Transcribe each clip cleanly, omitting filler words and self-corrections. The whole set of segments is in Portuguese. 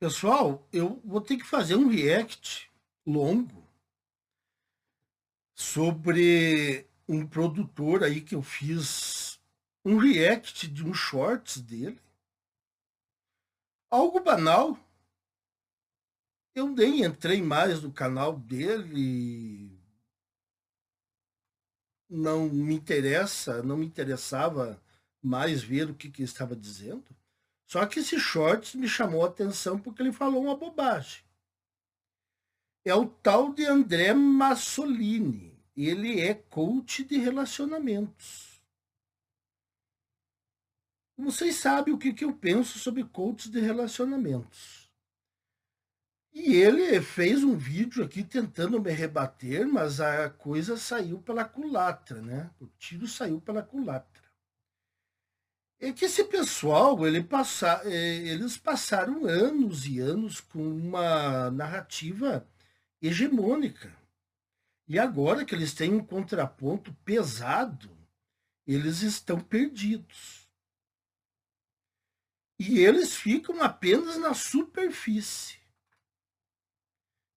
Pessoal, eu vou ter que fazer um react longo sobre um produtor aí que eu fiz um react de um shorts dele. Algo banal. Eu nem entrei mais no canal dele. Não me interessava mais ver o que ele estava dizendo. Só que esse shorts me chamou a atenção porque ele falou uma bobagem. É o tal de André Massolini. Ele é coach de relacionamentos. Vocês sabem o que eu penso sobre coach de relacionamentos. E ele fez um vídeo aqui tentando me rebater, mas a coisa saiu pela culatra, né? O tiro saiu pela culatra. É que esse pessoal, eles passaram anos e anos com uma narrativa hegemônica. E agora que eles têm um contraponto pesado, eles estão perdidos. E eles ficam apenas na superfície.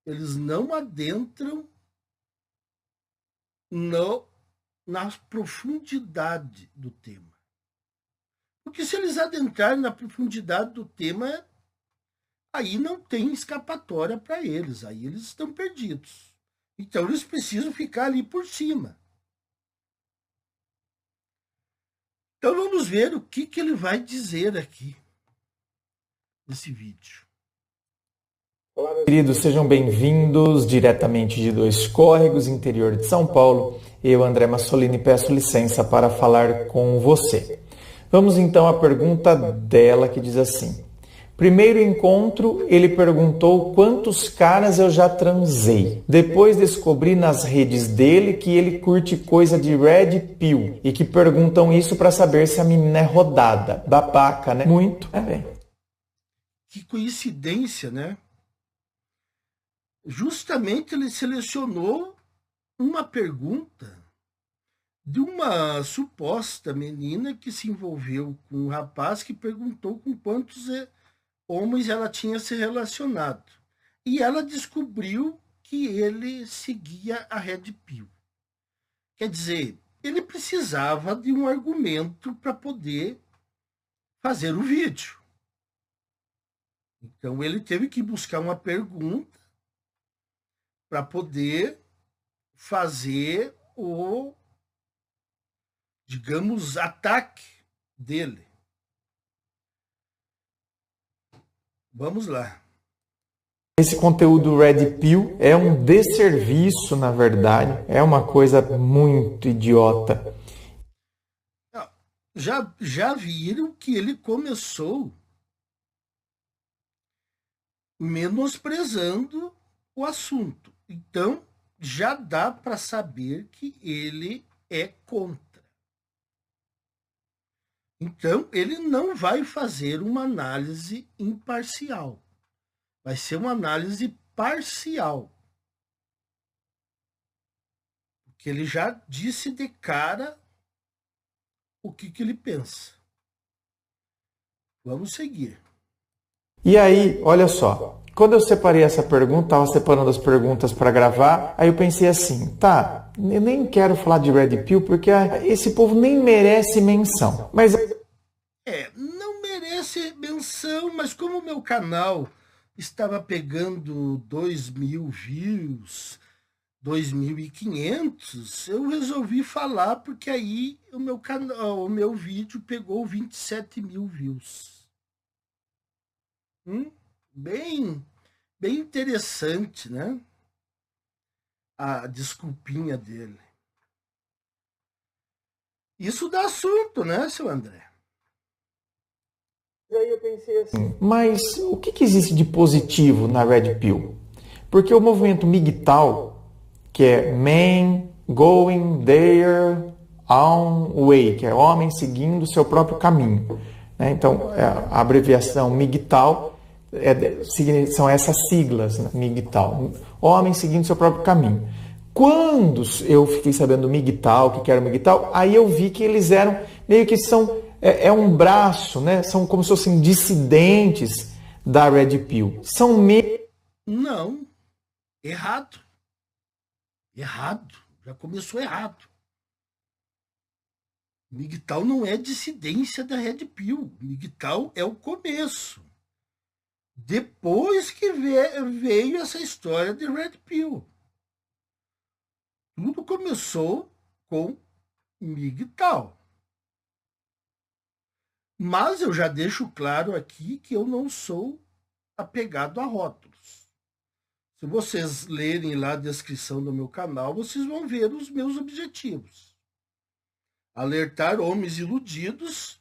Eles não adentram na profundidade do tema. Porque se eles adentrarem na profundidade do tema, aí não tem escapatória para eles. Aí eles estão perdidos. Então eles precisam ficar ali por cima. Então vamos ver o que ele vai dizer aqui nesse vídeo. Olá, queridos, sejam bem-vindos diretamente de Dois Córregos, interior de São Paulo. Eu, André Massolini, peço licença para falar com você. Vamos então à pergunta dela, que diz assim: primeiro encontro, ele perguntou quantos caras eu já transei. Depois descobri nas redes dele que ele curte coisa de Red Pill e que perguntam isso para saber se a menina é rodada. Babaca, né? Muito. Bem. Que coincidência, né? Justamente ele selecionou uma pergunta de uma suposta menina que se envolveu com um rapaz que perguntou com quantos homens ela tinha se relacionado. E ela descobriu que ele seguia a Red Pill. Quer dizer, ele precisava de um argumento para poder fazer o vídeo. Então ele teve que buscar uma pergunta para poder fazer o, digamos, ataque dele. Vamos lá. Esse conteúdo Red Pill é um desserviço, na verdade. É uma coisa muito idiota. Já viram que ele começou menosprezando o assunto. Então, já dá para saber que ele é contra. Então, ele não vai fazer uma análise imparcial. Vai ser uma análise parcial. Porque ele já disse de cara o que ele pensa. Vamos seguir. E aí, olha só. Quando eu separei essa pergunta, estava separando as perguntas para gravar, aí eu pensei assim, tá, eu nem quero falar de Red Pill porque esse povo nem merece menção. Mas não merece menção, mas como o meu canal estava pegando 2.000 views, 2.500, eu resolvi falar porque aí o meu vídeo pegou 27.000 views. Bem interessante, né? A desculpinha dele. Isso dá assunto, né, seu André? E aí eu pensei assim, mas o que existe de positivo na Red Pill? Porque o movimento MGTOW, que é Men Going Their Own Way, que é homem seguindo o seu próprio caminho, né? Então, a abreviação MGTOW são essas siglas, né? MGTOW, homem seguindo o seu próprio caminho. Quando eu fiquei sabendo do MGTOW, o que era o MGTOW, aí eu vi que eles eram meio que são um braço, né? São como se fossem dissidentes da Red Pill são Não. Errado. Errado. Já começou errado. MGTOW não é dissidência da Red Pill. MGTOW é o começo. Depois que veio essa história de Red Pill. Tudo começou com MGTOW. Mas eu já deixo claro aqui que eu não sou apegado a rótulos. Se vocês lerem lá a descrição do meu canal, vocês vão ver os meus objetivos. Alertar homens iludidos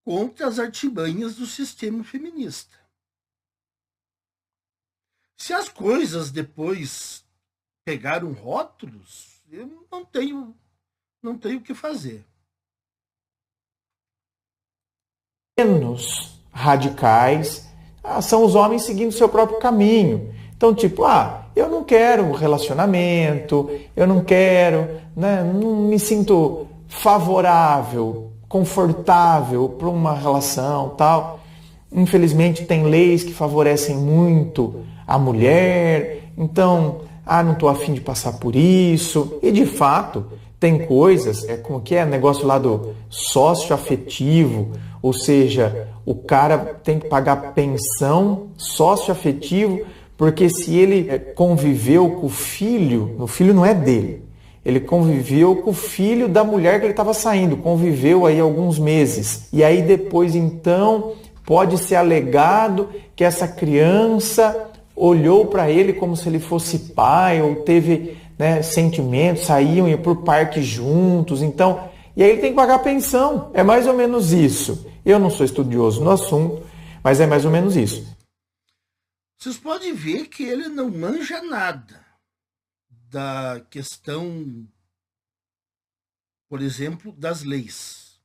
contra as artimanhas do sistema feminista. Se as coisas depois pegaram rótulos, eu não tenho o que fazer. Menos radicais, são os homens seguindo seu próprio caminho. Então, tipo, eu não quero um relacionamento, eu não quero, né, não me sinto favorável, confortável para uma relação, tal. Infelizmente, tem leis que favorecem muito a mulher, então, não estou afim de passar por isso. E, de fato, tem coisas, como que é, negócio lá do sócio-afetivo, ou seja, o cara tem que pagar pensão sócio-afetivo, porque se ele conviveu com o filho não é dele, ele conviveu com o filho da mulher que ele estava saindo, conviveu aí alguns meses, e aí depois então pode ser alegado que essa criança olhou para ele como se ele fosse pai, ou teve, né, sentimentos, saíam e por parque juntos, então, e aí ele tem que pagar pensão. É mais ou menos isso. Eu não sou estudioso no assunto, mas é mais ou menos isso. Vocês podem ver que ele não manja nada da questão, por exemplo, das leis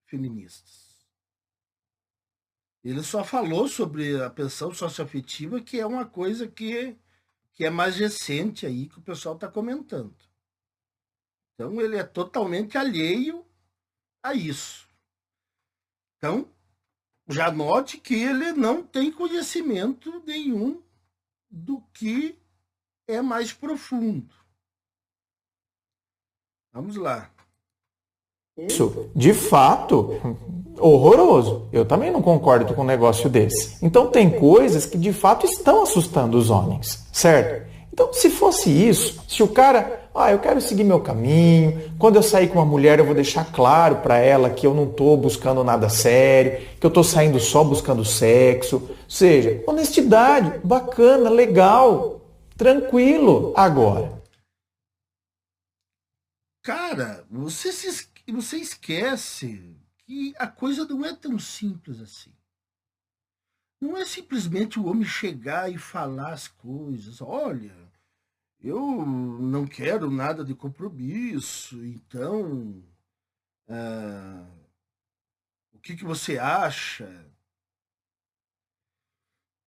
feministas. Ele só falou sobre a pensão socioafetiva, que é uma coisa que é mais recente aí, que o pessoal está comentando. Então, ele é totalmente alheio a isso. Então, já note que ele não tem conhecimento nenhum do que é mais profundo. Vamos lá. Isso, de fato, horroroso. Eu também não concordo com um negócio desse. Então tem coisas que de fato estão assustando os homens, certo? Então, se fosse isso, se o cara, eu quero seguir meu caminho, quando eu sair com uma mulher eu vou deixar claro para ela que eu não estou buscando nada sério, que eu estou saindo só buscando sexo, ou seja, honestidade, bacana, legal, tranquilo. Agora, cara, você esquece que a coisa não é tão simples assim. Não é simplesmente o homem chegar e falar as coisas. Olha, eu não quero nada de compromisso, então o que você acha?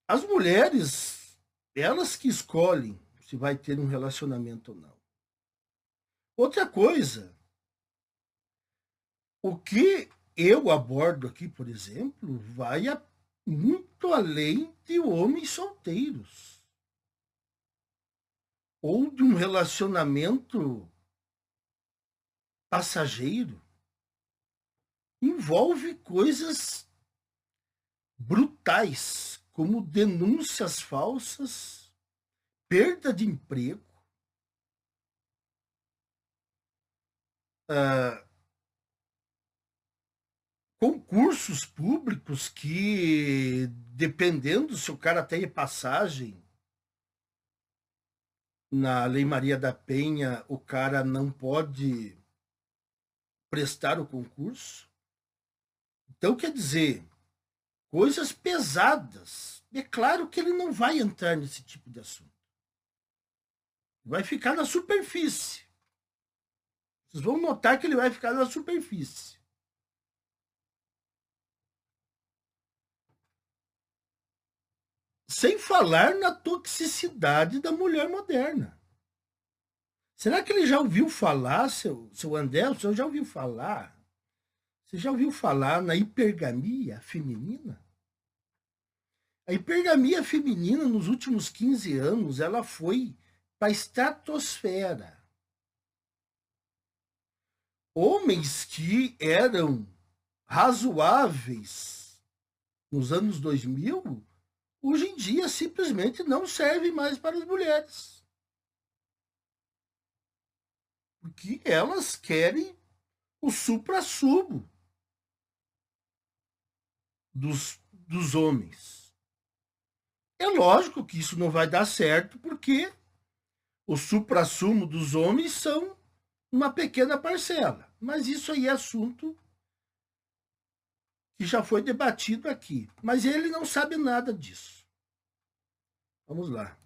As mulheres, elas que escolhem se vai ter um relacionamento ou não. Outra coisa, o que eu abordo aqui, por exemplo, vai muito além de homens solteiros ou de um relacionamento passageiro. Envolve coisas brutais, como denúncias falsas, perda de emprego, concursos públicos que, dependendo se o cara tem passagem na Lei Maria da Penha, o cara não pode prestar o concurso. Então, quer dizer, coisas pesadas. É claro que ele não vai entrar nesse tipo de assunto. Vai ficar na superfície. Vocês vão notar que ele vai ficar na superfície. Sem falar na toxicidade da mulher moderna. Será que ele já ouviu falar, seu André, o senhor já ouviu falar? Você já ouviu falar na hipergamia feminina? A hipergamia feminina, nos últimos 15 anos, ela foi para a estratosfera. Homens que eram razoáveis nos anos 2000, hoje em dia simplesmente não servem mais para as mulheres. Porque elas querem o suprassumo dos homens. É lógico que isso não vai dar certo, porque o suprassumo dos homens são uma pequena parcela. Mas isso aí é assunto que já foi debatido aqui. Mas ele não sabe nada disso. Vamos lá.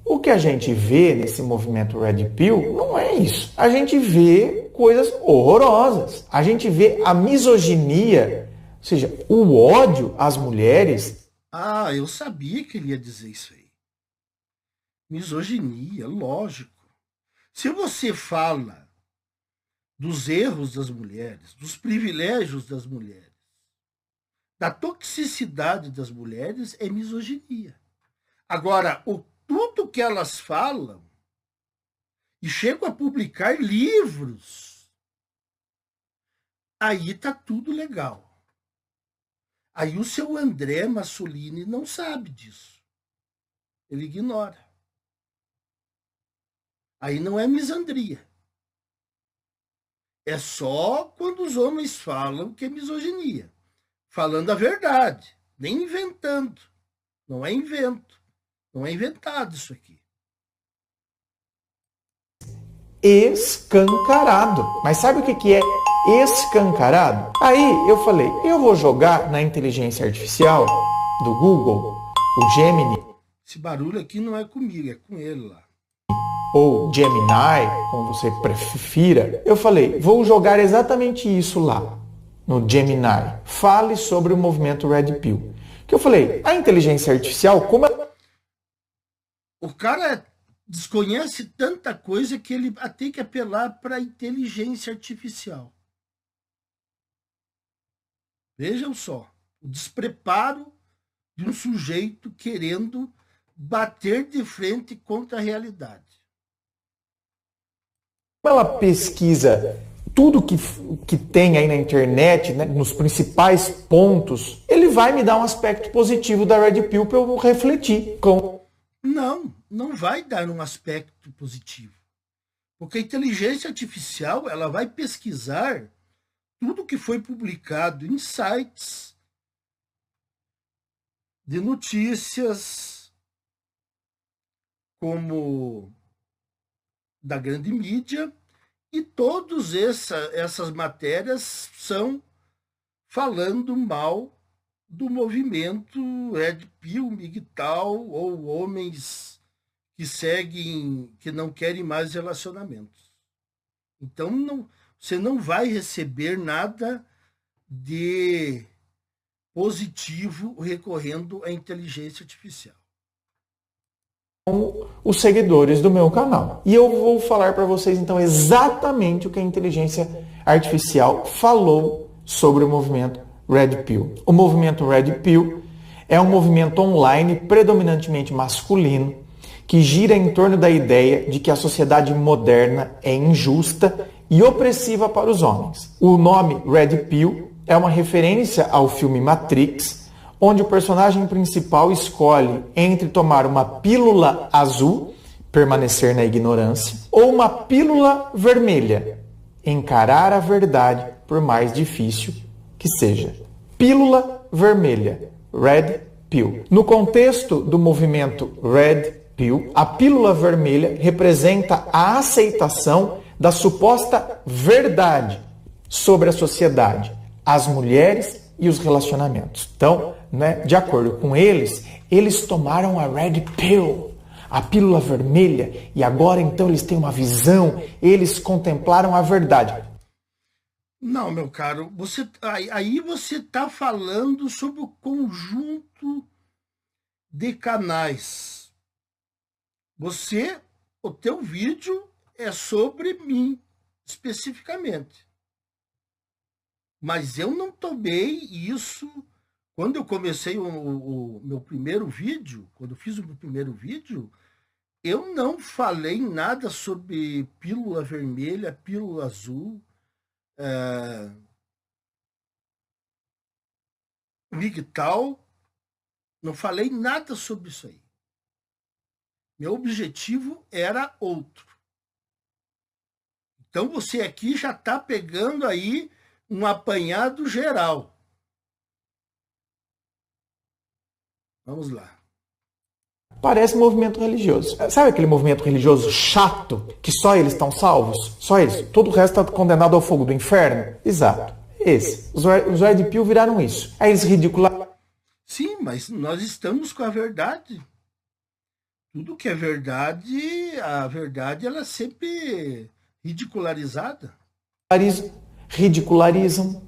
O que a gente vê nesse movimento Red Pill não é isso. A gente vê coisas horrorosas. A gente vê a misoginia, ou seja, o ódio às mulheres. Ah, eu sabia que ele ia dizer isso aí. Misoginia, lógico. Se você fala dos erros das mulheres, dos privilégios das mulheres, da toxicidade das mulheres, é misoginia. Agora, tudo que elas falam e chegam a publicar livros, aí tá tudo legal. Aí o seu André Massolini não sabe disso. Ele ignora. Aí não é misandria. É só quando os homens falam que é misoginia. Falando a verdade, nem inventando. Não é invento. Não é inventado isso aqui. Escancarado. Mas sabe o que é escancarado? Aí eu falei, eu vou jogar na inteligência artificial do Google, o Gemini. Esse barulho aqui não é comigo, é com ele lá. Ou Gemini, como você prefira. Eu falei, vou jogar exatamente isso lá, no Gemini. Fale sobre o movimento Red Pill. Que eu falei, a inteligência artificial, como ela... O cara desconhece tanta coisa que ele tem que apelar para a inteligência artificial. Vejam só, o despreparo de um sujeito querendo bater de frente contra a realidade. Ela pesquisa tudo que tem aí na internet, né, nos principais pontos, ele vai me dar um aspecto positivo da Red Pill para eu refletir com... Não vai dar um aspecto positivo. Porque a inteligência artificial, ela vai pesquisar tudo que foi publicado em sites de notícias, como da grande mídia, e todas essas matérias são falando mal do movimento Red Pill, MGTOW, ou homens que seguem, que não querem mais relacionamentos. Então, você não vai receber nada de positivo recorrendo à inteligência artificial. Com os seguidores do meu canal. E eu vou falar para vocês, então, exatamente o que a inteligência artificial falou sobre o movimento Red Pill. O movimento Red Pill é um movimento online predominantemente masculino que gira em torno da ideia de que a sociedade moderna é injusta e opressiva para os homens. O nome Red Pill é uma referência ao filme Matrix, onde o personagem principal escolhe entre tomar uma pílula azul, permanecer na ignorância, ou uma pílula vermelha, encarar a verdade por mais difícil que seja. Pílula vermelha, Red Pill. No contexto do movimento Red Pill, a pílula vermelha representa a aceitação da suposta verdade sobre a sociedade, as mulheres e os relacionamentos. Então, né, de acordo com eles tomaram a Red Pill, a pílula vermelha, e agora então eles têm uma visão, eles contemplaram a verdade. Não, meu caro, aí você está falando sobre o conjunto de canais. O teu vídeo é sobre mim, especificamente. Mas eu não tomei isso Quando eu comecei o meu primeiro vídeo, quando eu fiz o meu primeiro vídeo, eu não falei nada sobre pílula vermelha, pílula azul, MGTOW, não falei nada sobre isso aí. Meu objetivo era outro. Então você aqui já está pegando aí um apanhado geral. Vamos lá. Parece movimento religioso. Sabe aquele movimento religioso chato, que só eles estão salvos? Só eles. Todo o resto está condenado ao fogo do inferno? Exato. Esse. Os Red Pill viraram isso. Aí eles ridicularam. Sim, mas nós estamos com a verdade. Tudo que é verdade, a verdade ela é sempre ridicularizada. Ridicularizam.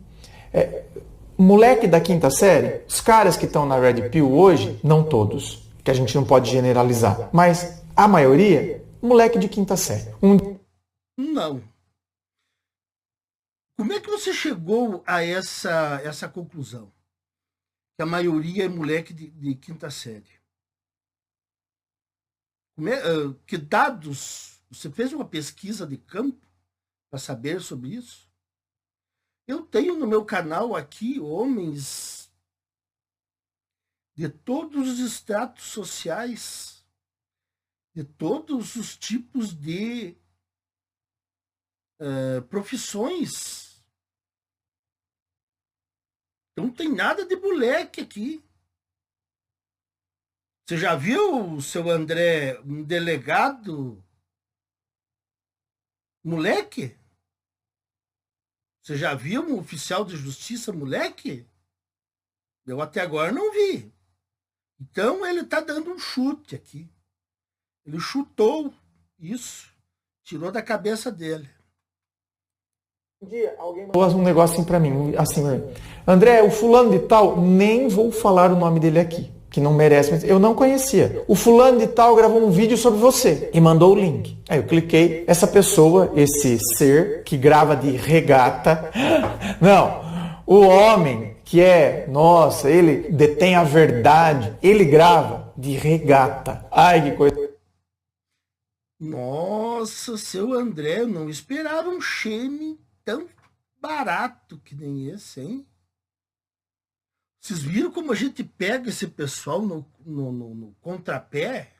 Moleque da quinta série, os caras que estão na Red Pill hoje, não todos, que a gente não pode generalizar, mas a maioria, moleque de quinta série. Não. Como é que você chegou a essa conclusão? Que a maioria é moleque de quinta série. Que dados? Você fez uma pesquisa de campo para saber sobre isso? Eu tenho no meu canal aqui homens de todos os estratos sociais, de todos os tipos de profissões. Então não tem nada de moleque aqui. Você já viu, seu André, um delegado moleque? Você já viu um oficial de justiça moleque? Eu até agora não vi. Então ele está dando um chute aqui. Ele chutou isso, tirou da cabeça dele. Um dia alguém mandou um negócio assim pra mim, assim, André, o fulano de tal, nem vou falar o nome dele aqui, que não merece, mas eu não conhecia. O fulano de tal gravou um vídeo sobre você e mandou o link. Aí eu cliquei, essa pessoa, esse ser que grava de regata, não, o homem que nossa, ele detém a verdade, ele grava de regata. Ai, que coisa. Nossa, seu André, eu não esperava um shame tão barato que nem esse, hein? Vocês viram como a gente pega esse pessoal no contrapé?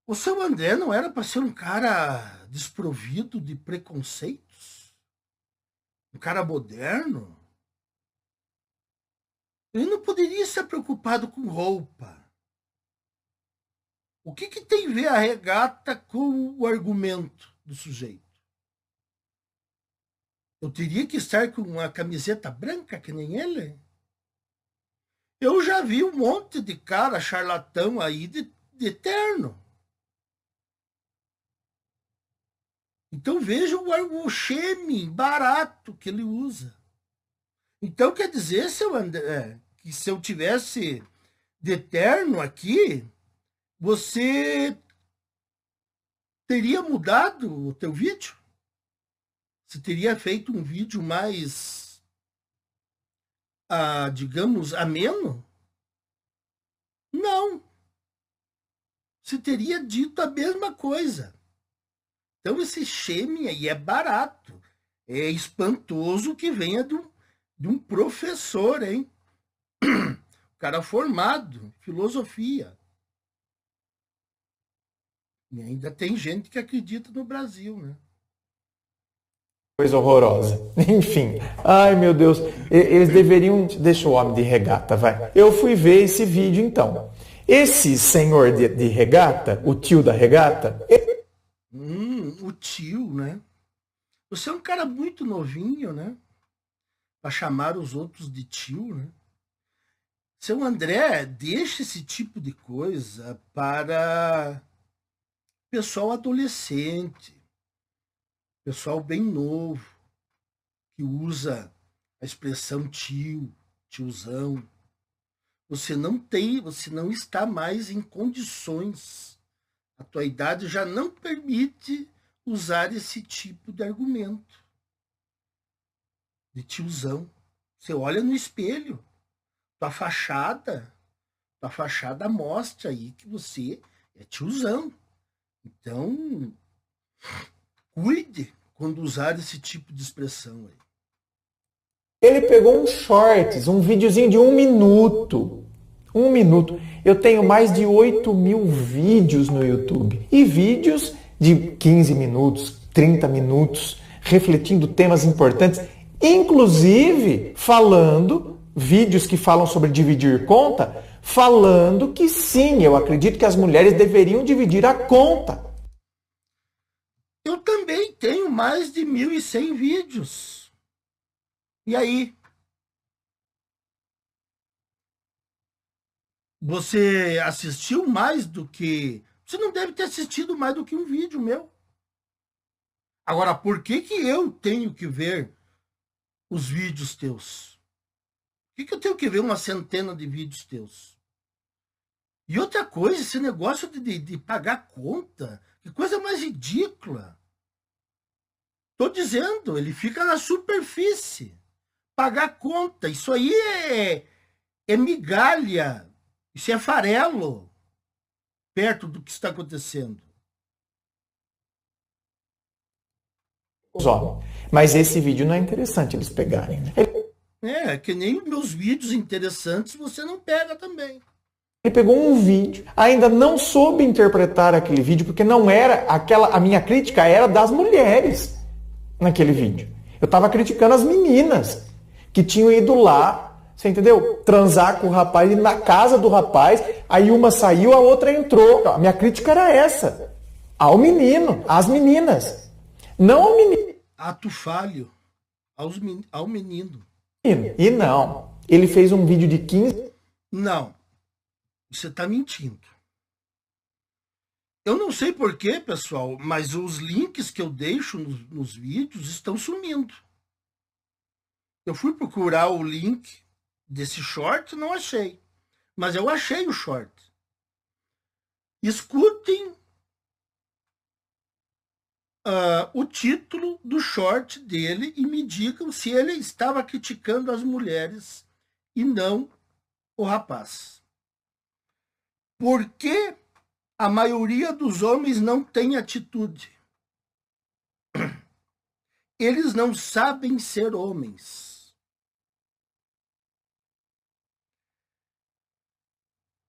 O seu André não era para ser um cara desprovido de preconceitos? Um cara moderno? Ele não poderia estar preocupado com roupa. O que tem a ver a regata com o argumento do sujeito? Eu teria que estar com uma camiseta branca que nem ele? Eu já vi um monte de cara charlatão aí de terno. Então veja o shame barato que ele usa. Então quer dizer, seu André, que se eu tivesse de terno aqui, você teria mudado o teu vídeo? Você teria feito um vídeo mais, digamos, ameno? Não. Você teria dito a mesma coisa. Então esse shame aí é barato. É espantoso que venha de um professor, hein? O cara formado em filosofia. E ainda tem gente que acredita no Brasil, né? Coisa horrorosa. Enfim. Ai, meu Deus. Eles deveriam... Deixa o homem de regata, vai. Eu fui ver esse vídeo, então. Esse senhor de regata, o tio da regata... O tio, né? Você é um cara muito novinho, né? Para chamar os outros de tio, né? Seu André, deixa esse tipo de coisa para pessoal adolescente, pessoal bem novo, que usa a expressão tio, tiozão. Você não está mais em condições. A tua idade já não permite usar esse tipo de argumento de tiozão. Você olha no espelho, tua fachada mostra aí que você é tiozão. Então, cuide quando usar esse tipo de expressão aí. Ele pegou um shorts, um videozinho de 1 minuto. 1 minuto. Eu tenho mais de 8.000 vídeos no YouTube. E vídeos de 15 minutos, 30 minutos, refletindo temas importantes, inclusive falando, vídeos que falam sobre dividir conta, falando que sim, eu acredito que as mulheres deveriam dividir a conta. Eu também tenho mais de 1.100 vídeos. E aí? Você assistiu mais do que... Você não deve ter assistido mais do que um vídeo meu. Agora, por que eu tenho que ver os vídeos teus? Por que eu tenho que ver uma centena de vídeos teus? E outra coisa, esse negócio de pagar conta, que coisa mais ridícula. Tô dizendo, ele fica na superfície. Pagar conta, isso aí é migalha, isso é farelo, perto do que está acontecendo. Mas esse vídeo não é interessante eles pegarem, né? É, que nem os meus vídeos interessantes você não pega também. Ele pegou um vídeo, ainda não soube interpretar aquele vídeo, porque não era aquela... A minha crítica era das mulheres naquele vídeo. Eu estava criticando as meninas que tinham ido lá, você entendeu? Transar com o rapaz, ir na casa do rapaz, aí uma saiu, a outra entrou. A minha crítica era essa. Ao menino, às meninas. Não ao menino. Ato falho ao menino. E não. Ele fez um vídeo de 15... Não. Você está mentindo. Eu não sei porquê, pessoal, mas os links que eu deixo nos vídeos estão sumindo. Eu fui procurar o link desse short, não achei. Mas eu achei o short. Escutem o título do short dele e me digam se ele estava criticando as mulheres e não o rapaz. Por que a maioria dos homens não tem atitude? Eles não sabem ser homens.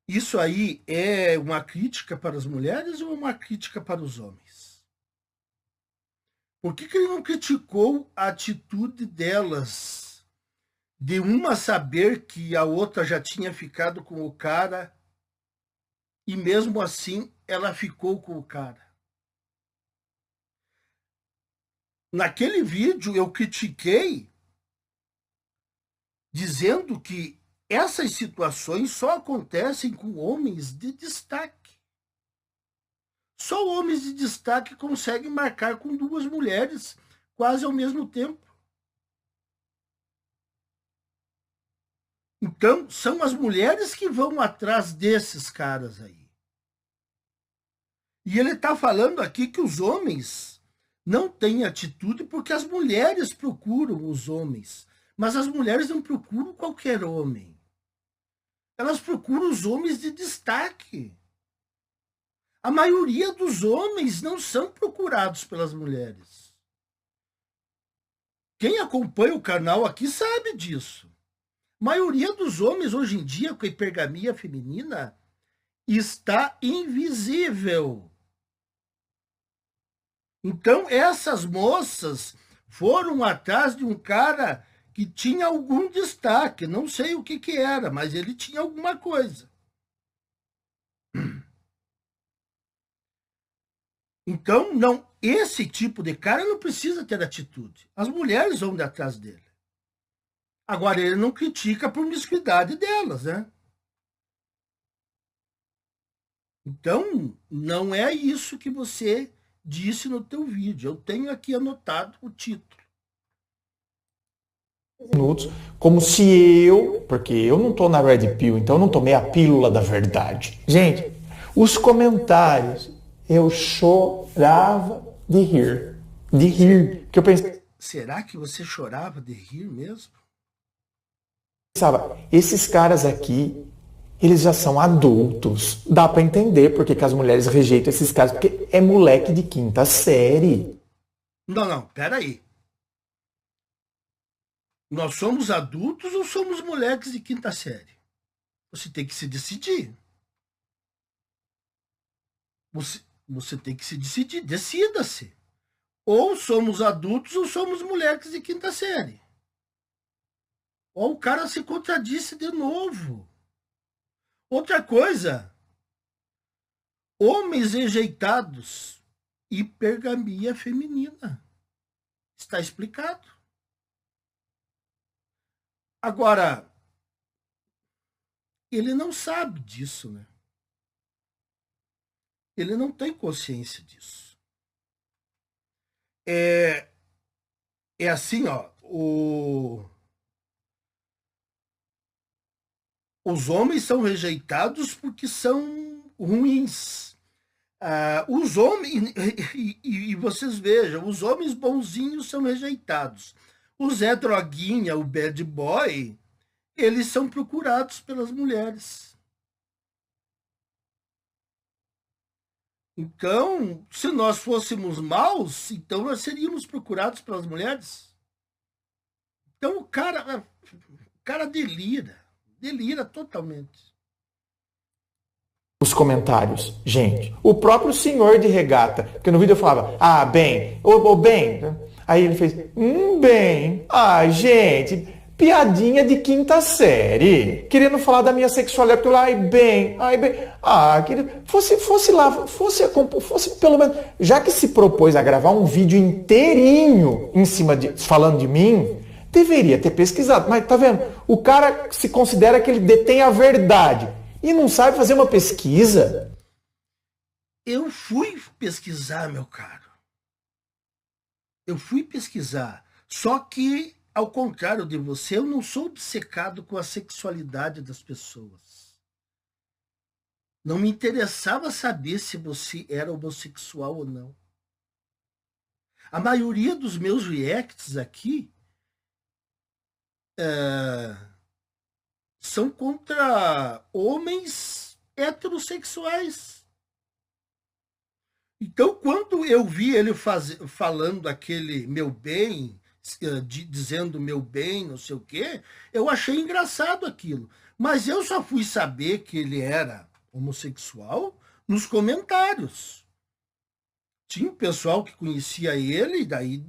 Isso aí é uma crítica para as mulheres ou uma crítica para os homens? Por que ele não criticou a atitude delas? De uma saber que a outra já tinha ficado com o cara e mesmo assim ela ficou com o cara. Naquele vídeo eu critiquei dizendo que essas situações só acontecem com homens de destaque. Só homens de destaque conseguem marcar com duas mulheres quase ao mesmo tempo. Então, são as mulheres que vão atrás desses caras aí. E ele está falando aqui que os homens não têm atitude porque as mulheres procuram os homens. Mas as mulheres não procuram qualquer homem. Elas procuram os homens de destaque. A maioria dos homens não são procurados pelas mulheres. Quem acompanha o canal aqui sabe disso. A maioria dos homens hoje em dia com a hipergamia feminina está invisível. Então essas moças foram atrás de um cara que tinha algum destaque, não sei o que era, mas ele tinha alguma coisa. Então, não, esse tipo de cara não precisa ter atitude. As mulheres vão de atrás dele. Agora, ele não critica a promiscuidade delas, né? Então, não é isso que você disse no teu vídeo. Eu tenho aqui anotado o título. Minutos, como se porque eu não tô na Red Pill, então eu não tomei a pílula da verdade. Gente, os comentários, eu chorava de rir, que eu pensei, será que você chorava de rir mesmo? pensava, esses caras aqui, eles já são adultos. Dá pra entender porque que as mulheres rejeitam esses caras, porque é moleque de quinta série. Não, peraí. Nós somos adultos ou somos moleques de quinta série? Você tem que se decidir. Você tem que se decidir. Decida-se. Ou somos adultos ou somos moleques de quinta série. Ou o cara se contradisse de novo. Outra coisa. Homens rejeitados. Hipergamia feminina. Está explicado. Agora, ele não sabe disso, né? Ele não tem consciência disso. É assim, ó. Os homens são rejeitados porque são ruins. Os homens, e vocês vejam, os homens bonzinhos são rejeitados. O Zé Droguinha, o bad boy, eles são procurados pelas mulheres. Então, se nós fôssemos maus, então nós seríamos procurados pelas mulheres. Então o cara delira totalmente. Os comentários, gente, o próprio senhor de regata, porque no vídeo eu falava, bem, bem, aí ele fez, bem, gente, piadinha de quinta série, querendo falar da minha sexualidade, porque eu, bem, querido, fosse pelo menos, já que se propôs a gravar um vídeo inteirinho em cima falando de mim, deveria ter pesquisado, mas tá vendo, o cara se considera que ele detém a verdade, e não sabe fazer uma pesquisa? Eu fui pesquisar, meu caro. Eu fui pesquisar. Só que, ao contrário de você, eu não sou obcecado com a sexualidade das pessoas. Não me interessava saber se você era homossexual ou não. A maioria dos meus reacts aqui são contra homens heterossexuais. Então, quando eu vi ele falando aquele meu bem, dizendo meu bem, não sei o quê, eu achei engraçado aquilo. Mas eu só fui saber que ele era homossexual nos comentários. Tinha um pessoal que conhecia ele e daí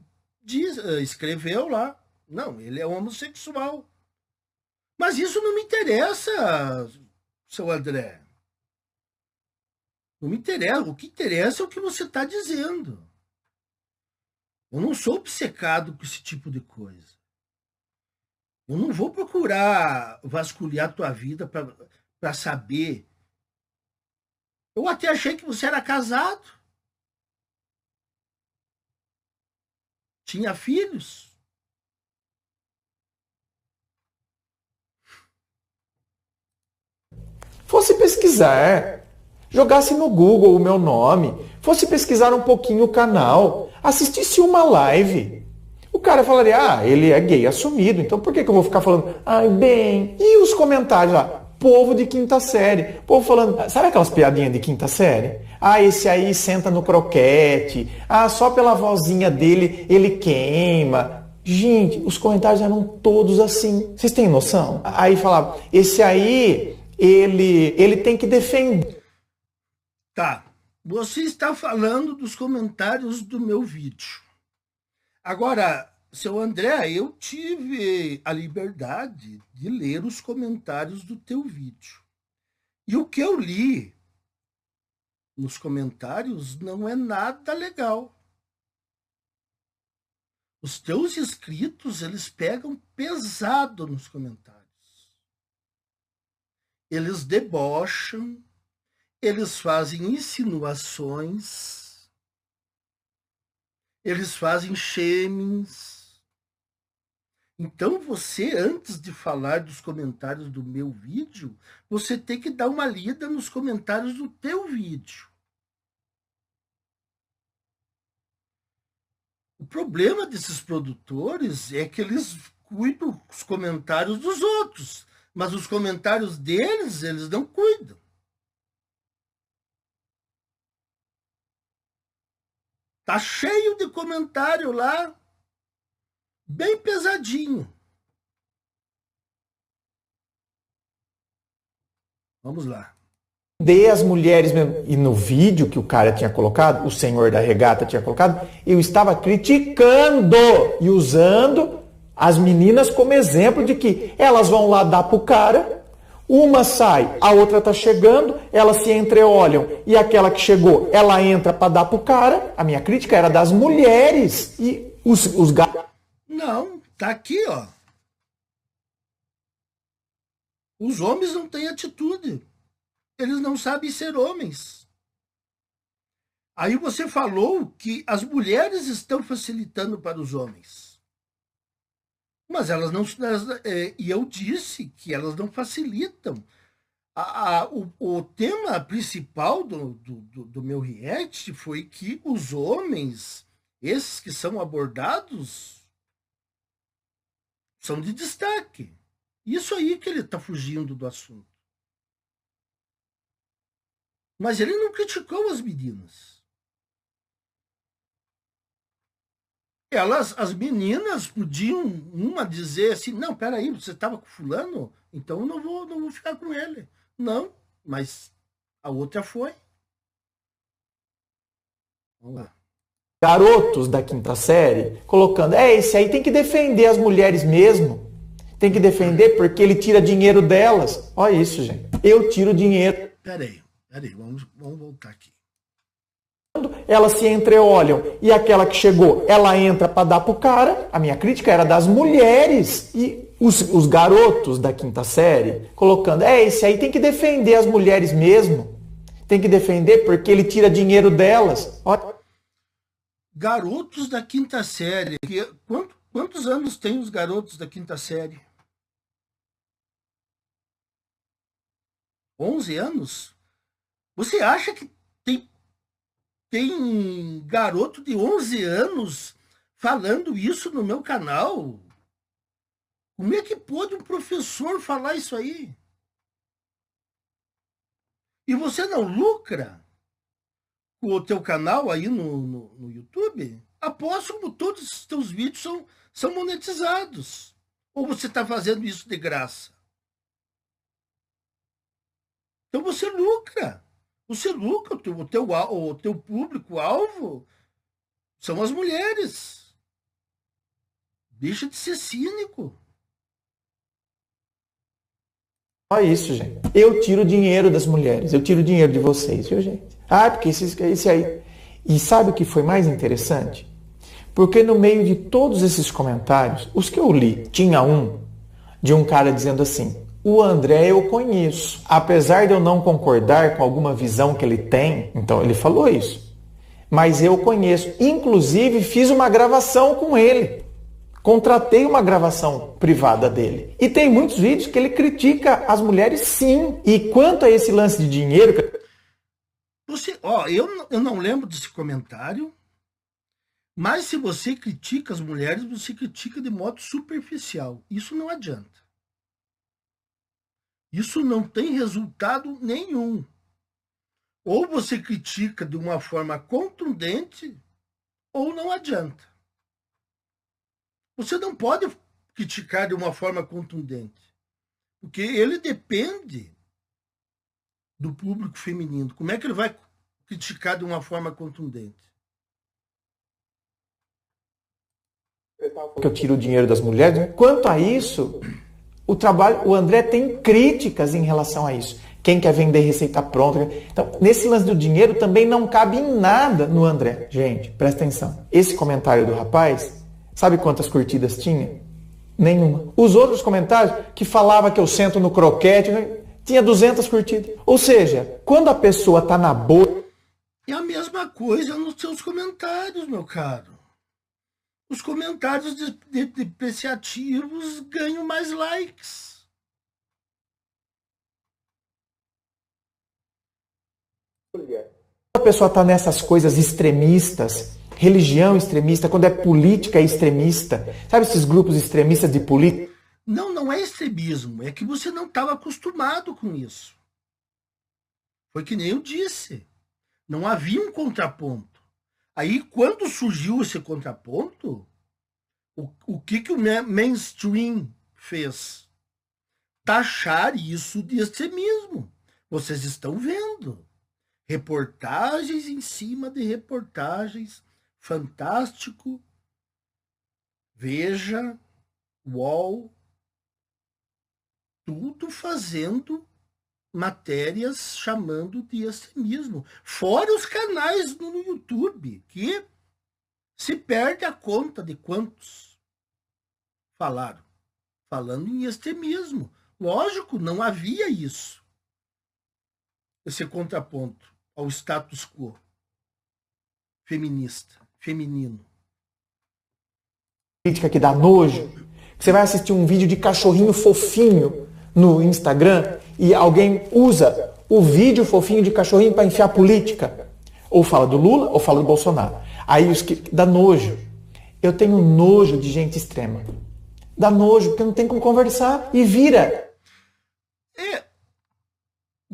escreveu lá. Não, ele é homossexual. Mas isso não me interessa, seu André. Não me interessa. O que interessa é o que você está dizendo. Eu não sou obcecado com esse tipo de coisa. Eu não vou procurar vasculhar a tua vida para saber. Eu até achei que você era casado. Tinha filhos. Fosse pesquisar, jogasse no Google o meu nome, fosse pesquisar um pouquinho o canal, assistisse uma live. O cara falaria, ele é gay assumido, então por que eu vou ficar falando, bem... E os comentários lá, povo de quinta série, povo falando, sabe aquelas piadinhas de quinta série? Esse aí senta no croquete, só pela vozinha dele ele queima. Gente, os comentários eram todos assim, vocês têm noção? Aí falava, esse aí... Ele tem que defender. Tá. Você está falando dos comentários do meu vídeo. Agora, seu André, eu tive a liberdade de ler os comentários do teu vídeo. E o que eu li nos comentários não é nada legal. Os teus inscritos, eles pegam pesado nos comentários. Eles debocham, eles fazem insinuações, eles fazem shamings. Então você, antes de falar dos comentários do meu vídeo, você tem que dar uma lida nos comentários do teu vídeo. O problema desses produtores é que eles cuido dos comentários dos outros, mas os comentários deles, eles não cuidam. Tá cheio de comentário lá, bem pesadinho. Vamos lá. As mulheres mesmo. E no vídeo que o cara tinha colocado, o senhor da regata tinha colocado, eu estava criticando e usando as meninas como exemplo de que elas vão lá dar pro cara, uma sai, a outra tá chegando, elas se entreolham e aquela que chegou, ela entra para dar pro cara. A minha crítica era das mulheres e os gatos. Não, tá aqui, ó. Os homens não têm atitude. Eles não sabem ser homens. Aí você falou que as mulheres estão facilitando para os homens. Mas elas não... E eu disse que elas não facilitam. O tema principal do meu react foi que os homens, esses que são abordados, são de destaque. Isso aí que ele está fugindo do assunto. Mas ele não criticou as meninas. As meninas podiam uma dizer assim, não, peraí, você estava com fulano? Então eu não vou ficar com ele. Não, mas a outra foi. Vamos lá. Garotos da quinta série colocando, esse aí tem que defender as mulheres mesmo. Tem que defender porque ele tira dinheiro delas. Olha isso, gente. Eu tiro dinheiro. Peraí, vamos voltar aqui. Elas se entreolham e aquela que chegou, ela entra para dar pro cara. A minha crítica era das mulheres e os garotos da quinta série colocando, esse aí tem que defender as mulheres mesmo. Tem que defender porque ele tira dinheiro delas. Olha. Garotos da quinta série. Quantos anos tem os garotos da quinta série? 11 anos? Você acha que tem garoto de 11 anos falando isso no meu canal? Como é que pode um professor falar isso aí? E você não lucra com o teu canal aí no YouTube? Aposto que todos os teus vídeos são monetizados. Ou você está fazendo isso de graça? Então você lucra. Você lucra, o teu público-alvo são as mulheres. Deixa de ser cínico. Olha isso, gente. Eu tiro dinheiro das mulheres, eu tiro dinheiro de vocês, viu, gente? Porque esse aí... E sabe o que foi mais interessante? Porque no meio de todos esses comentários, os que eu li, tinha um de um cara dizendo assim, o André eu conheço. Apesar de eu não concordar com alguma visão que ele tem, então ele falou isso. Mas eu conheço. Inclusive fiz uma gravação com ele. Contratei uma gravação privada dele. E tem muitos vídeos que ele critica as mulheres sim. E quanto a esse lance de dinheiro... Eu não lembro desse comentário. Mas se você critica as mulheres, você critica de modo superficial. Isso não adianta. Isso não tem resultado nenhum. Ou você critica de uma forma contundente, ou não adianta. Você não pode criticar de uma forma contundente, porque ele depende do público feminino. Como é que ele vai criticar de uma forma contundente? Que eu tiro o dinheiro das mulheres. Quanto a isso... O André tem críticas em relação a isso. Quem quer vender receita pronta. Então, nesse lance do dinheiro também não cabe em nada no André. Gente, presta atenção. Esse comentário do rapaz, sabe quantas curtidas tinha? Nenhuma. Os outros comentários que falava que eu sento no croquete, tinha 200 curtidas. Ou seja, quando a pessoa está na boa... É a mesma coisa nos seus comentários, meu caro. Os comentários depreciativos ganham mais likes. A pessoa está nessas coisas extremistas, religião extremista, quando é política extremista. Sabe esses grupos extremistas de política? Não, não é extremismo. É que você não estava acostumado com isso. Foi que nem eu disse. Não havia um contraponto. Aí, quando surgiu esse contraponto, o que o mainstream fez? Taxar isso de extremismo. Vocês estão vendo. Reportagens em cima de reportagens. Fantástico. Veja. UOL. Tudo fazendo matérias chamando de extremismo. Fora os canais no YouTube, que se perde a conta de quantos falaram. Falando em extremismo. Lógico, não havia isso. Esse contraponto ao status quo feminista, feminino. Política que dá nojo. Você vai assistir um vídeo de cachorrinho fofinho no Instagram e alguém usa o vídeo fofinho de cachorrinho para enfiar política. Ou fala do Lula ou fala do Bolsonaro. Aí os que dá nojo. Eu tenho nojo de gente extrema. Dá nojo, porque não tem como conversar e vira.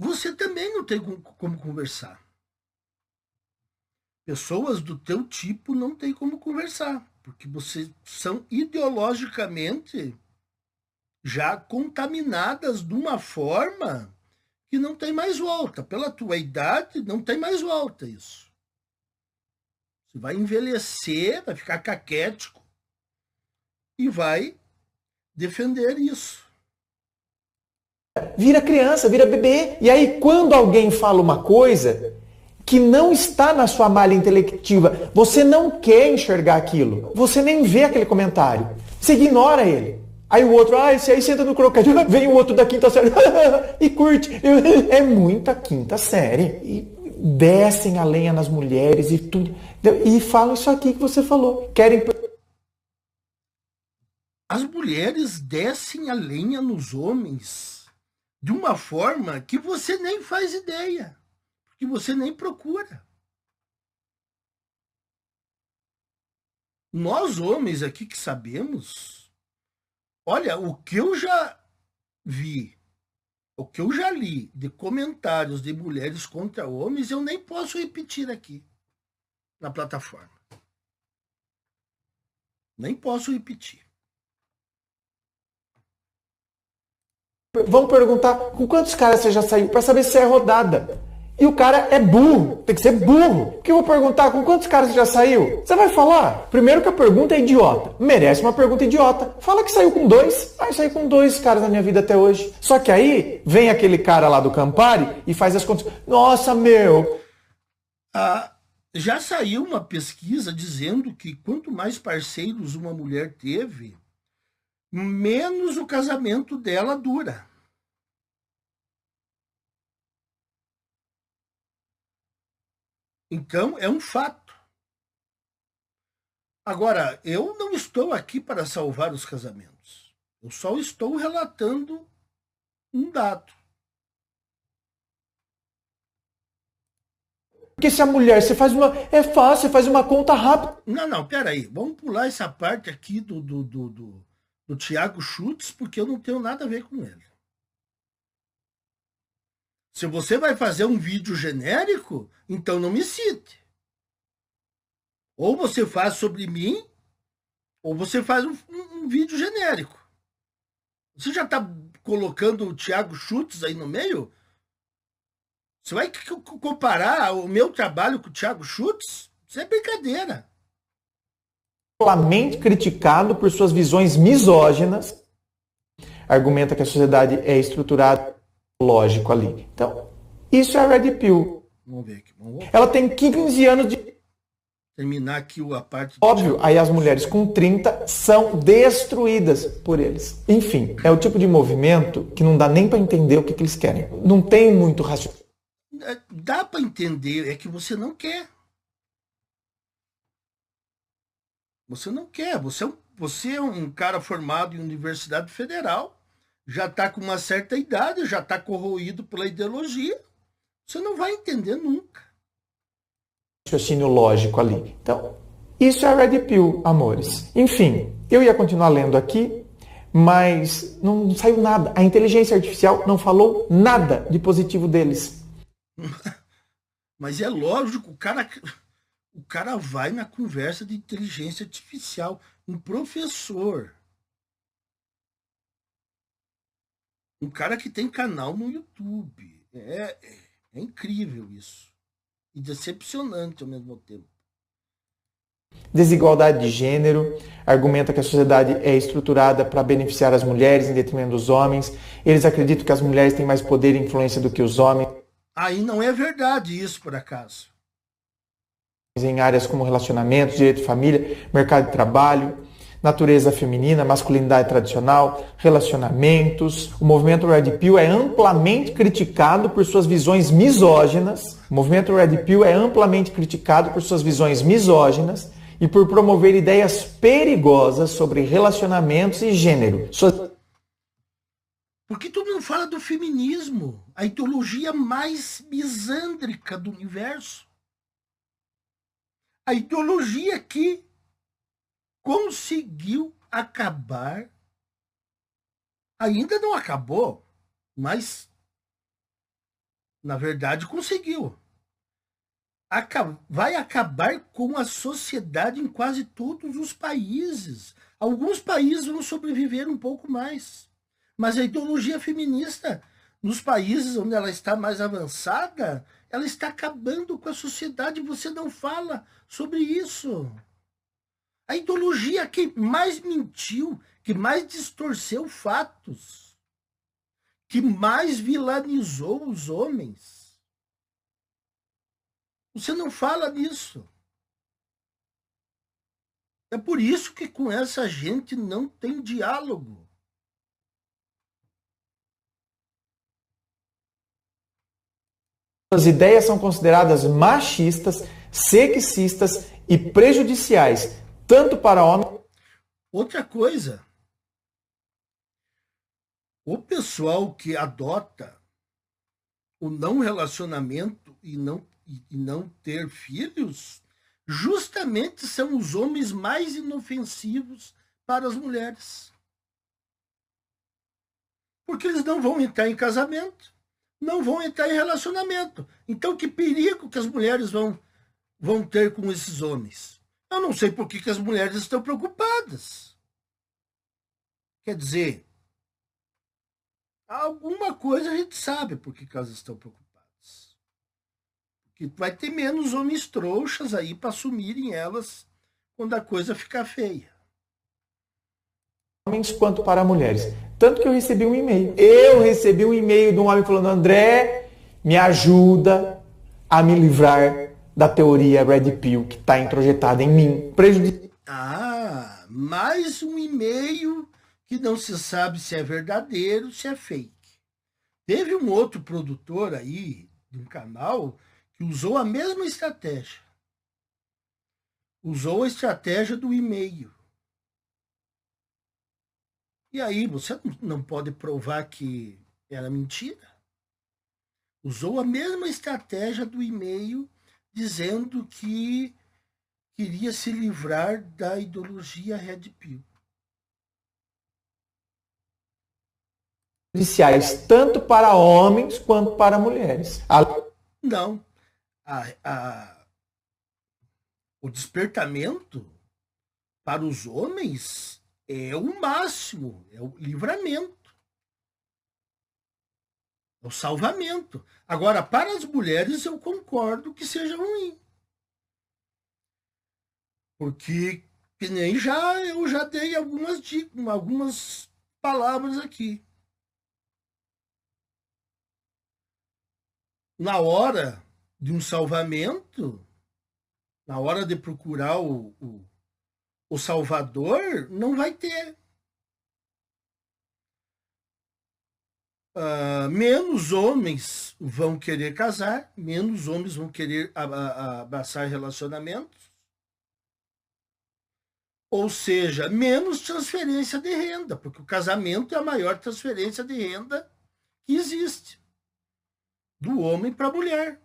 Você também não tem como conversar. Pessoas do teu tipo não tem como conversar, porque vocês são ideologicamente já contaminadas de uma forma que não tem mais volta. Pela tua idade, não tem mais volta isso. Você vai envelhecer, vai ficar caquético e vai defender isso. Vira criança, vira bebê. E aí, quando alguém fala uma coisa que não está na sua malha intelectiva, você não quer enxergar aquilo. Você nem vê aquele comentário. Você ignora ele. Aí o outro, esse aí senta no crocodilo, vem o outro da quinta série e curte. É muita quinta série. E descem a lenha nas mulheres e tudo. E falam isso aqui que você falou. Querem... As mulheres descem a lenha nos homens de uma forma que você nem faz ideia, que você nem procura. Nós homens aqui que sabemos, olha, o que eu já vi, o que eu já li de comentários de mulheres contra homens, eu nem posso repetir aqui na plataforma. Nem posso repetir. Vão perguntar com quantos caras você já saiu para saber se é rodada. E o cara é burro, tem que ser burro. Porque eu vou perguntar com quantos caras você já saiu? Você vai falar? Primeiro que a pergunta é idiota. Merece uma pergunta idiota. Fala que saiu com 2. Eu saí com 2 caras na minha vida até hoje. Só que aí vem aquele cara lá do Campari e faz as contas. Nossa, meu! Já saiu uma pesquisa dizendo que quanto mais parceiros uma mulher teve, menos o casamento dela dura. Então, é um fato. Agora, eu não estou aqui para salvar os casamentos. Eu só estou relatando um dado. Porque se a mulher, você faz uma... É fácil, você faz uma conta rápida. Não, peraí. Vamos pular essa parte aqui do Thiago Schultz, porque eu não tenho nada a ver com ele. Se você vai fazer um vídeo genérico, então não me cite. Ou você faz sobre mim, ou você faz um vídeo genérico. Você já está colocando o Thiago Schultz aí no meio? Você vai comparar o meu trabalho com o Thiago Schultz? Isso é brincadeira. Amplamente criticado por suas visões misóginas, argumenta que a sociedade é estruturada lógico ali. Então, isso é a Red Pill. Vamos ver aqui. Ela tem 15 anos de... Terminar aqui a parte... Óbvio, aí as mulheres com 30 são destruídas por eles. Enfim, é o tipo de movimento que não dá nem para entender o que eles querem. Não tem muito raciocínio. Dá para entender, é que você não quer. Você não quer. Você é um cara formado em Universidade Federal, já está com uma certa idade, já está corroído pela ideologia. Você não vai entender nunca. Raciocínio lógico ali. Então, Isso é a Red Pill, amores. Enfim, eu ia continuar lendo aqui, mas não saiu nada. A inteligência artificial não falou nada de positivo deles. Mas é lógico, o cara vai na conversa de inteligência artificial. Um professor. Um cara que tem canal no YouTube. É incrível isso. E decepcionante ao mesmo tempo. Desigualdade de gênero, argumenta que a sociedade é estruturada para beneficiar as mulheres em detrimento dos homens. Eles acreditam que as mulheres têm mais poder e influência do que os homens. Aí não é verdade isso, por acaso. Em áreas como relacionamentos, direito de família, mercado de trabalho, natureza feminina, masculinidade tradicional, relacionamentos. O movimento Red Pill é amplamente criticado por suas visões misóginas. O movimento Red Pill é amplamente criticado por suas visões misóginas e por promover ideias perigosas sobre relacionamentos e gênero. Por que tu não fala do feminismo? A ideologia mais misândrica do universo. A ideologia que conseguiu acabar, ainda não acabou, mas na verdade conseguiu. Vai acabar com a sociedade em quase todos os países. Alguns países vão sobreviver um pouco mais. Mas a ideologia feminista, nos países onde ela está mais avançada, ela está acabando com a sociedade. Você não fala sobre isso. A ideologia que mais mentiu, que mais distorceu fatos, que mais vilanizou os homens. Você não fala nisso. É por isso que com essa gente não tem diálogo. As ideias são consideradas machistas, sexistas e prejudiciais, tanto para homens. Outra coisa, o pessoal que adota o não relacionamento e não ter filhos, justamente são os homens mais inofensivos para as mulheres. Porque eles não vão entrar em casamento, não vão entrar em relacionamento. Então, que perigo que as mulheres vão ter com esses homens? Eu não sei por que as mulheres estão preocupadas. Quer dizer, alguma coisa a gente sabe por que elas estão preocupadas. Que vai ter menos homens trouxas aí para assumirem elas quando a coisa ficar feia. Homens quanto para mulheres. Tanto que eu recebi um e-mail. Eu recebi um e-mail de um homem falando: André, me ajuda a me livrar da teoria Red Pill que está introjetada em mim. Mais um e-mail que não se sabe se é verdadeiro, se é fake. Teve um outro produtor aí, de um canal, que usou a mesma estratégia. Usou a estratégia do e-mail. E aí, você não pode provar que era mentira? Usou a mesma estratégia do e-mail, dizendo que queria se livrar da ideologia Red Pill. Prejudiciais, tanto para homens quanto para mulheres. Não. O despertamento para os homens é o máximo, é o livramento, é o salvamento. Agora, para as mulheres, eu concordo que seja ruim. Porque que nem eu já dei algumas dicas, algumas palavras aqui. Na hora de um salvamento, na hora de procurar o Salvador, não vai ter. Menos homens vão querer casar, menos homens vão querer abraçar relacionamentos. Ou seja, menos transferência de renda, porque o casamento é a maior transferência de renda que existe, do homem para a mulher.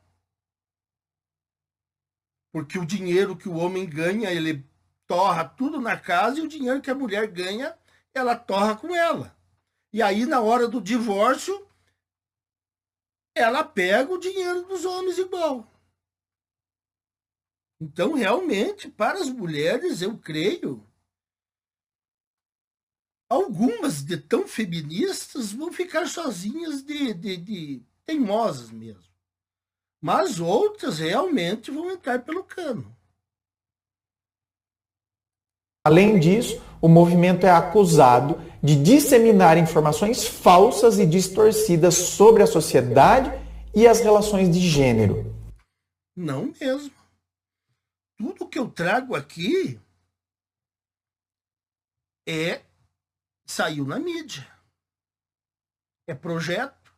Porque o dinheiro que o homem ganha, ele torra tudo na casa, e o dinheiro que a mulher ganha, ela torra com ela. E aí, na hora do divórcio, ela pega o dinheiro dos homens igual. Então, realmente, para as mulheres, eu creio, algumas de tão feministas vão ficar sozinhas de teimosas mesmo. Mas outras realmente vão entrar pelo cano. Além disso, o movimento é acusado de disseminar informações falsas e distorcidas sobre a sociedade e as relações de gênero. Não mesmo. Tudo que eu trago aqui saiu na mídia. É projeto,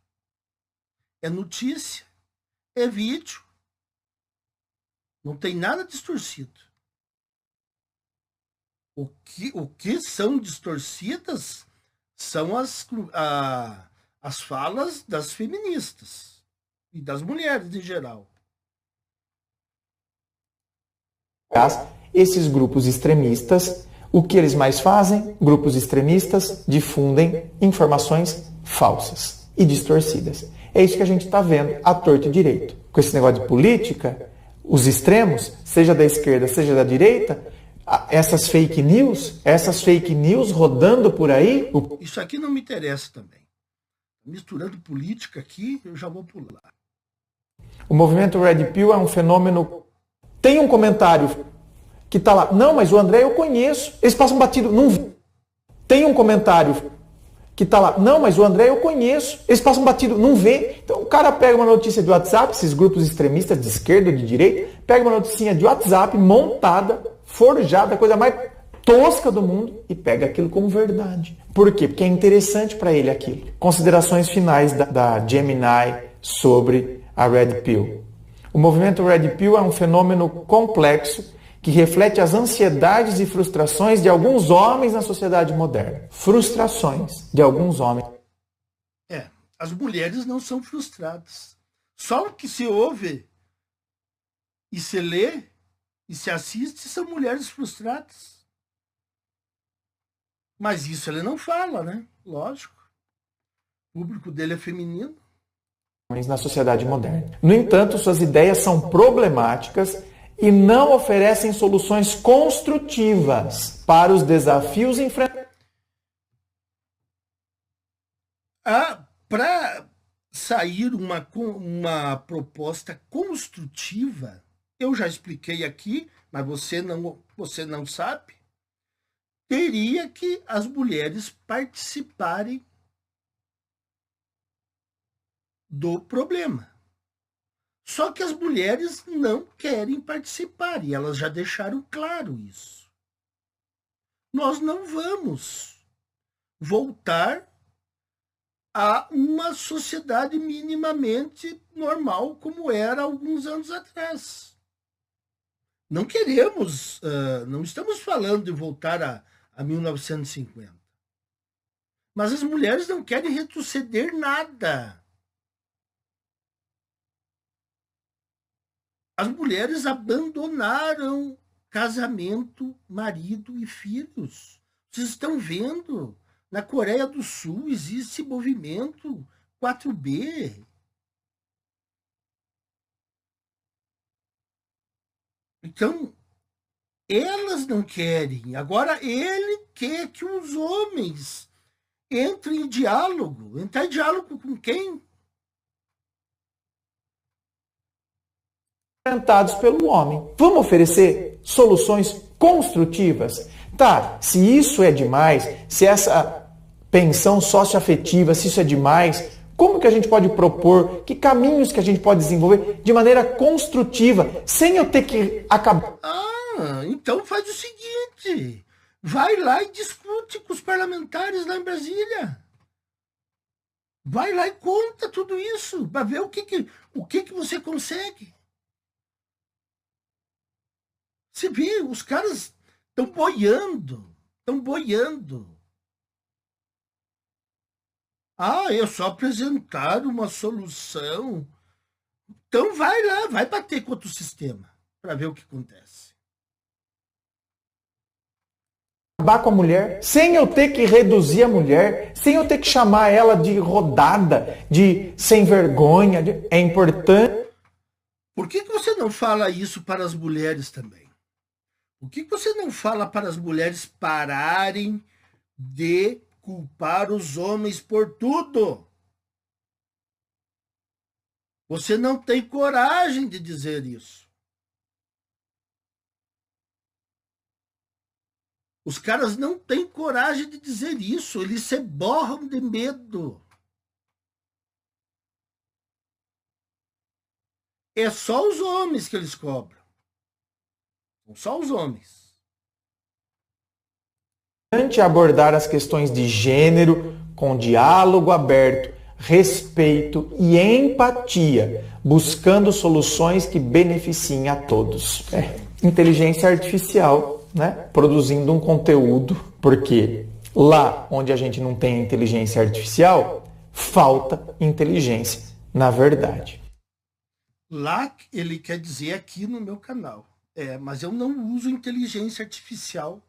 é notícia, é vídeo. Não tem nada distorcido. O que são distorcidas são as falas das feministas e das mulheres em geral. Esses grupos extremistas, o que eles mais fazem? Grupos extremistas difundem informações falsas e distorcidas. É isso que a gente está vendo à torto e direito. Com esse negócio de política, os extremos, seja da esquerda, seja da direita, essas fake news rodando por aí. Isso aqui não me interessa também. Misturando política aqui, eu já vou pular. O movimento Red Pill é um fenômeno. Tem um comentário que tá lá. Não, mas o André eu conheço. Eles passam batido. Não. Tem um comentário que tá lá. Não, mas o André eu conheço. Eles passam batido. Não vê. Então o cara pega uma notícia de WhatsApp, esses grupos extremistas de esquerda ou de direita, pega uma noticinha de WhatsApp montada, forjada, a coisa mais tosca do mundo, e pega aquilo como verdade. Por quê? Porque é interessante para ele aquilo. Considerações finais da Gemini sobre a Red Pill. O movimento Red Pill é um fenômeno complexo que reflete as ansiedades e frustrações de alguns homens na sociedade moderna. Frustrações de alguns homens. As mulheres não são frustradas. Só o que se ouve e se lê e se assiste são mulheres frustradas. Mas isso ele não fala, né? Lógico. O público dele é feminino. Na sociedade moderna. No entanto, suas ideias são problemáticas e não oferecem soluções construtivas para os desafios enfrentados. Para sair uma proposta construtiva, eu já expliquei aqui, mas você não sabe, teria que as mulheres participarem do problema. Só que as mulheres não querem participar, e elas já deixaram claro isso. Nós não vamos voltar a uma sociedade minimamente normal como era alguns anos atrás. Não queremos, não estamos falando de voltar a 1950. Mas as mulheres não querem retroceder nada. As mulheres abandonaram casamento, marido e filhos. Vocês estão vendo? Na Coreia do Sul existe esse movimento 4B. Então, elas não querem. Agora, ele quer que os homens entrem em diálogo. Entrar em diálogo com quem? Enfrentados pelo homem. Vamos oferecer soluções construtivas? Tá, se isso é demais, se essa pensão socioafetiva, se isso é demais, como que a gente pode propor, que caminhos que a gente pode desenvolver de maneira construtiva, sem eu ter que acabar... Então faz o seguinte, vai lá e discute com os parlamentares lá em Brasília. Vai lá e conta tudo isso, para ver o que você consegue. Você vê, os caras estão boiando. É só apresentar uma solução. Então vai lá, vai bater contra o sistema. para ver o que acontece. Acabar com a mulher, sem eu ter que reduzir a mulher, sem eu ter que chamar ela de rodada, de sem vergonha. É importante. Por que você não fala isso para as mulheres também? Por que você não fala para as mulheres pararem de culpar os homens por tudo? Você não tem coragem de dizer isso. Os caras não têm coragem de dizer isso. Eles se borram de medo. É só os homens que eles cobram. São só os homens. Abordar as questões de gênero com diálogo aberto, respeito e empatia, buscando soluções que beneficiem a todos. Inteligência artificial, né? Produzindo um conteúdo, porque lá onde a gente não tem inteligência artificial, falta inteligência, na verdade. Lá ele quer dizer aqui no meu canal. Mas eu não uso inteligência artificial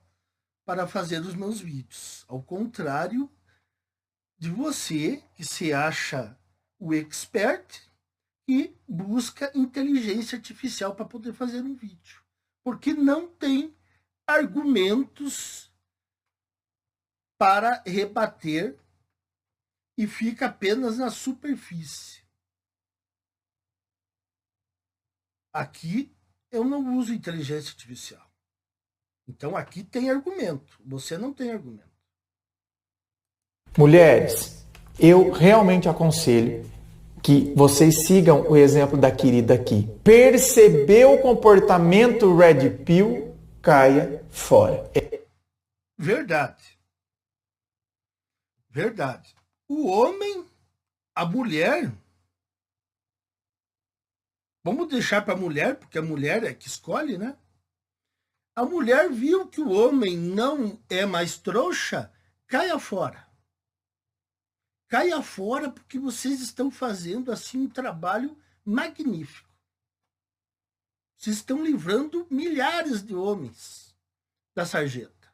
para fazer os meus vídeos. Ao contrário de você, que se acha o expert e busca inteligência artificial para poder fazer um vídeo. Porque não tem argumentos para rebater e fica apenas na superfície. Aqui eu não uso inteligência artificial. Então aqui tem argumento. Você não tem argumento. Mulheres, eu realmente aconselho que vocês sigam o exemplo da querida aqui. Percebeu o comportamento Red Pill, caia fora. Verdade. Verdade. O homem, a mulher... Vamos deixar para a mulher, porque a mulher é que escolhe, né? A mulher viu que o homem não é mais trouxa, caia fora. Caia fora porque vocês estão fazendo assim um trabalho magnífico. Vocês estão livrando milhares de homens da sarjeta.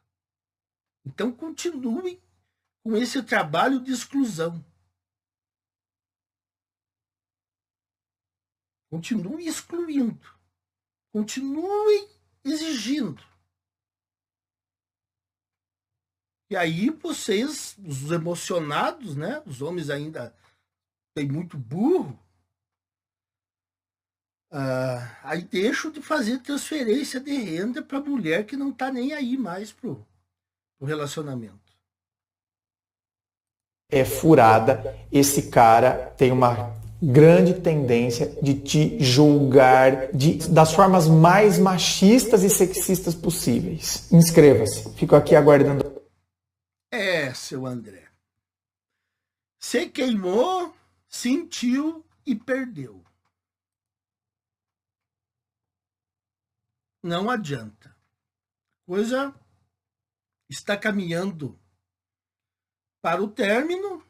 Então continuem com esse trabalho de exclusão. Continuem excluindo. Continuem exigindo. E aí vocês, os emocionados, né? Os homens ainda tem muito burro. Aí deixam de fazer transferência de renda para a mulher que não está nem aí mais pro relacionamento. É furada. Esse cara tem uma grande tendência de te julgar das formas mais machistas e sexistas possíveis. Inscreva-se. Fico aqui aguardando. Seu André. Você queimou, sentiu e perdeu. Não adianta. A coisa está caminhando para o término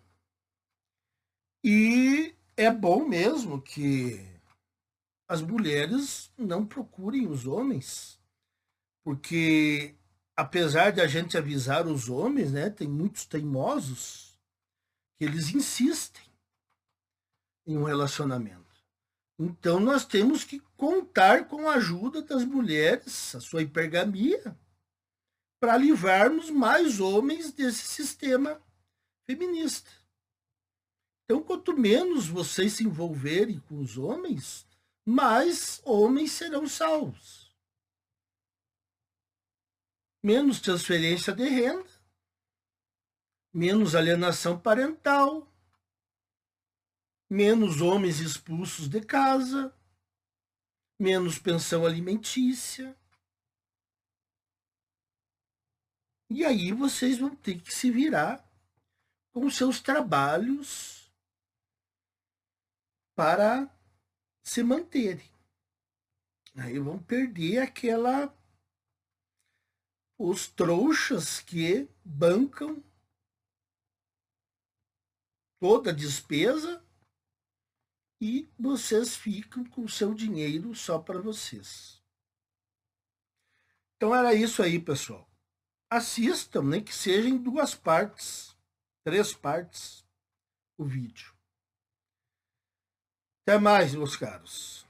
e é bom mesmo que as mulheres não procurem os homens, porque apesar de a gente avisar os homens, né, tem muitos teimosos que eles insistem em um relacionamento. Então nós temos que contar com a ajuda das mulheres, a sua hipergamia, para livrarmos mais homens desse sistema feminista. Então, quanto menos vocês se envolverem com os homens, mais homens serão salvos. Menos transferência de renda, menos alienação parental, menos homens expulsos de casa, menos pensão alimentícia. E aí vocês vão ter que se virar com seus trabalhos para se manterem. Aí vão perder os trouxas que bancam toda a despesa e vocês ficam com o seu dinheiro só para vocês. Então era isso aí, pessoal. Assistam, nem que seja em 2 partes, 3 partes, o vídeo. Até mais, meus caros.